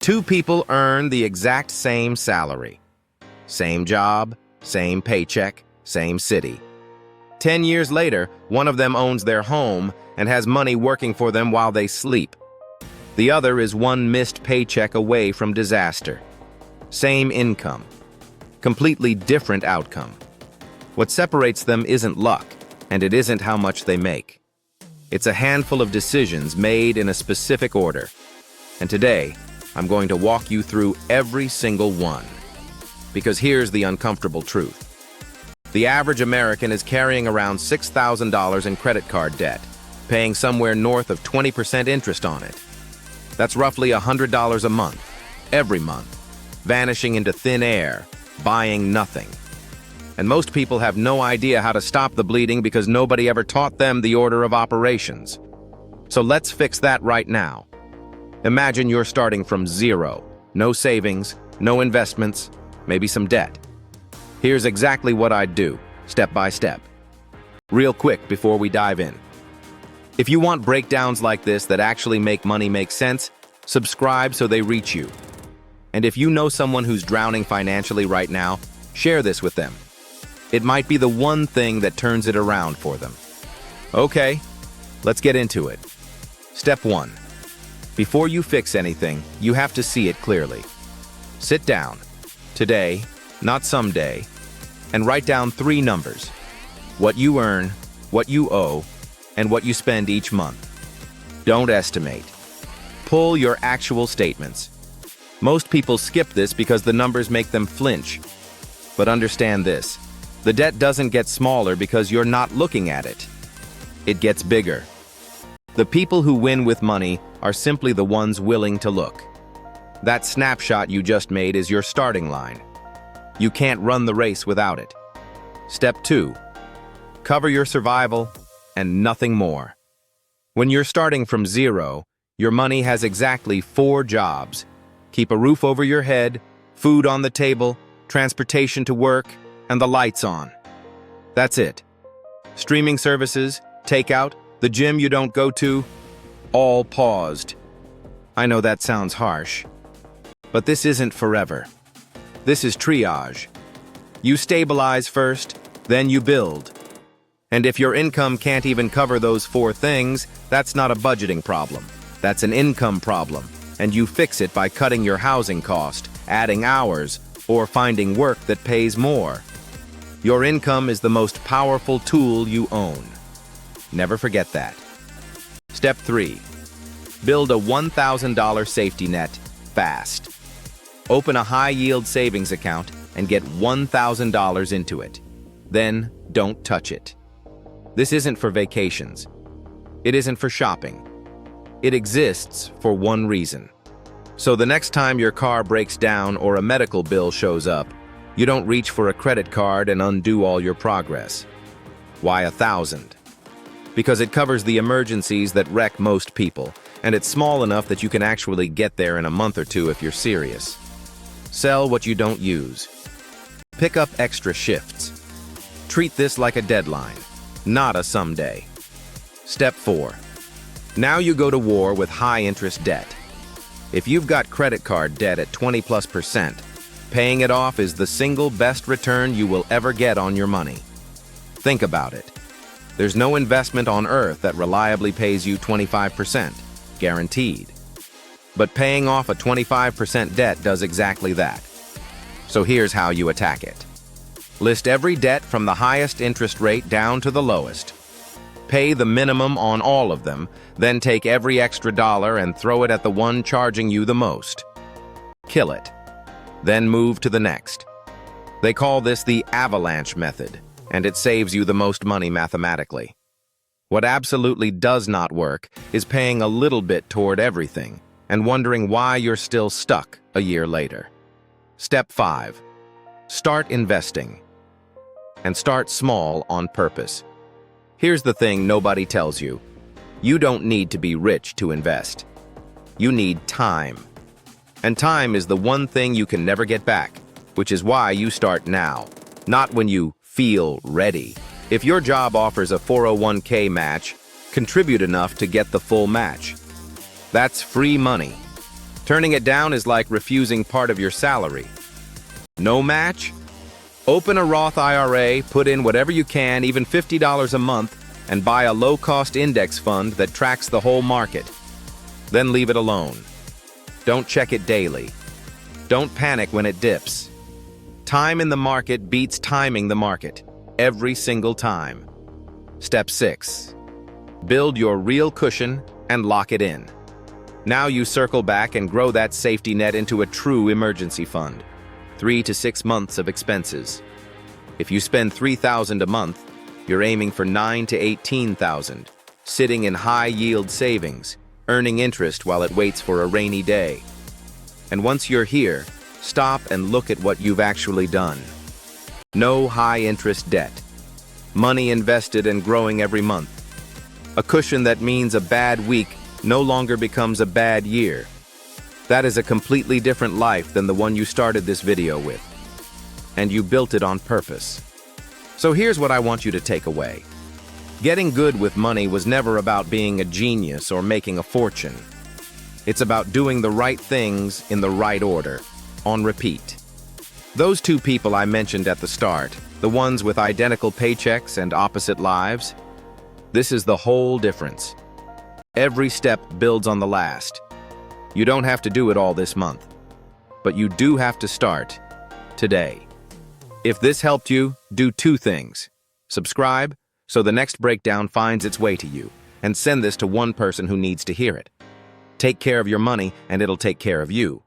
Two people earn the exact same salary. Same job, same paycheck, same city. 10 years later, one of them owns their home and has money working for them while they sleep. The other is one missed paycheck away from disaster. Same income. Completely different outcome. What separates them isn't luck, and it isn't how much they make. It's a handful of decisions made in a specific order. And today, I'm going to walk you through every single one. Because here's the uncomfortable truth. The average American is carrying around $6,000 in credit card debt, paying somewhere north of 20% interest on it. That's roughly $100 a month, every month, vanishing into thin air, buying nothing. And most people have no idea how to stop the bleeding because nobody ever taught them the order of operations. So let's fix that right now. Imagine you're starting from zero, no savings, no investments, maybe some debt. Here's exactly what I'd do, step by step. Real quick before we dive in. If you want breakdowns like this that actually make money make sense, subscribe so they reach you. And if you know someone who's drowning financially right now, share this with them. It might be the one thing that turns it around for them. Okay, let's get into it. Step 1. Before you fix anything, you have to see it clearly. Sit down, today, not someday, and write down 3 numbers: what you earn, what you owe, and what you spend each month. Don't estimate. Pull your actual statements. Most people skip this because the numbers make them flinch. But understand this, the debt doesn't get smaller because you're not looking at it. It gets bigger. The people who win with money are simply the ones willing to look. That snapshot you just made is your starting line. You can't run the race without it. Step 2. Cover your survival and nothing more. When you're starting from zero, your money has exactly 4 jobs. Keep a roof over your head, food on the table, transportation to work, and the lights on. That's it. Streaming services, takeout, the gym you don't go to, all paused. I know that sounds harsh, but this isn't forever. This is triage. You stabilize first, then you build. And if your income can't even cover those 4 things, that's not a budgeting problem. That's an income problem, and you fix it by cutting your housing cost, adding hours, or finding work that pays more. Your income is the most powerful tool you own. Never forget that. Step 3. Build a $1,000 safety net fast. Open a high-yield savings account and get $1,000 into it. Then, don't touch it. This isn't for vacations. It isn't for shopping. It exists for one reason. So the next time your car breaks down or a medical bill shows up, you don't reach for a credit card and undo all your progress. Why 1,000? Because it covers the emergencies that wreck most people, and it's small enough that you can actually get there in a month or 2 if you're serious. Sell what you don't use. Pick up extra shifts. Treat this like a deadline, not a someday. Step 4. Now you go to war with high-interest debt. If you've got credit card debt at 20+%, paying it off is the single best return you will ever get on your money. Think about it. There's no investment on earth that reliably pays you 25%, guaranteed. But paying off a 25% debt does exactly that. So here's how you attack it. List every debt from the highest interest rate down to the lowest. Pay the minimum on all of them, then take every extra dollar and throw it at the one charging you the most. Kill it. Then move to the next. They call this the avalanche method, and it saves you the most money mathematically. What absolutely does not work is paying a little bit toward everything and wondering why you're still stuck a year later. Step 5. Start investing. And start small on purpose. Here's the thing nobody tells you. You don't need to be rich to invest. You need time. And time is the one thing you can never get back, which is why you start now, not when you feel ready. If your job offers a 401k match, contribute enough to get the full match. That's free money. Turning it down is like refusing part of your salary. No match? Open a Roth IRA, put in whatever you can, even $50 a month, and buy a low-cost index fund that tracks the whole market. Then leave it alone. Don't check it daily. Don't panic when it dips. Time in the market beats timing the market, every single time. Step 6. Build your real cushion and lock it in. Now you circle back and grow that safety net into a true emergency fund. 3 to 6 months of expenses. If you spend $3,000 a month, you're aiming for $9,000 to $18,000, sitting in high-yield savings, earning interest while it waits for a rainy day. And once you're here, stop and look at what you've actually done. No high-interest debt. Money invested and growing every month. A cushion that means a bad week no longer becomes a bad year. That is a completely different life than the one you started this video with. And you built it on purpose. So here's what I want you to take away. Getting good with money was never about being a genius or making a fortune. It's about doing the right things in the right order, on repeat. Those two people I mentioned at the start, the ones with identical paychecks and opposite lives, this is the whole difference. Every step builds on the last. You don't have to do it all this month, but you do have to start today. If this helped you, do 2 things. Subscribe so the next breakdown finds its way to you, and send this to one person who needs to hear it. Take care of your money, and it'll take care of you.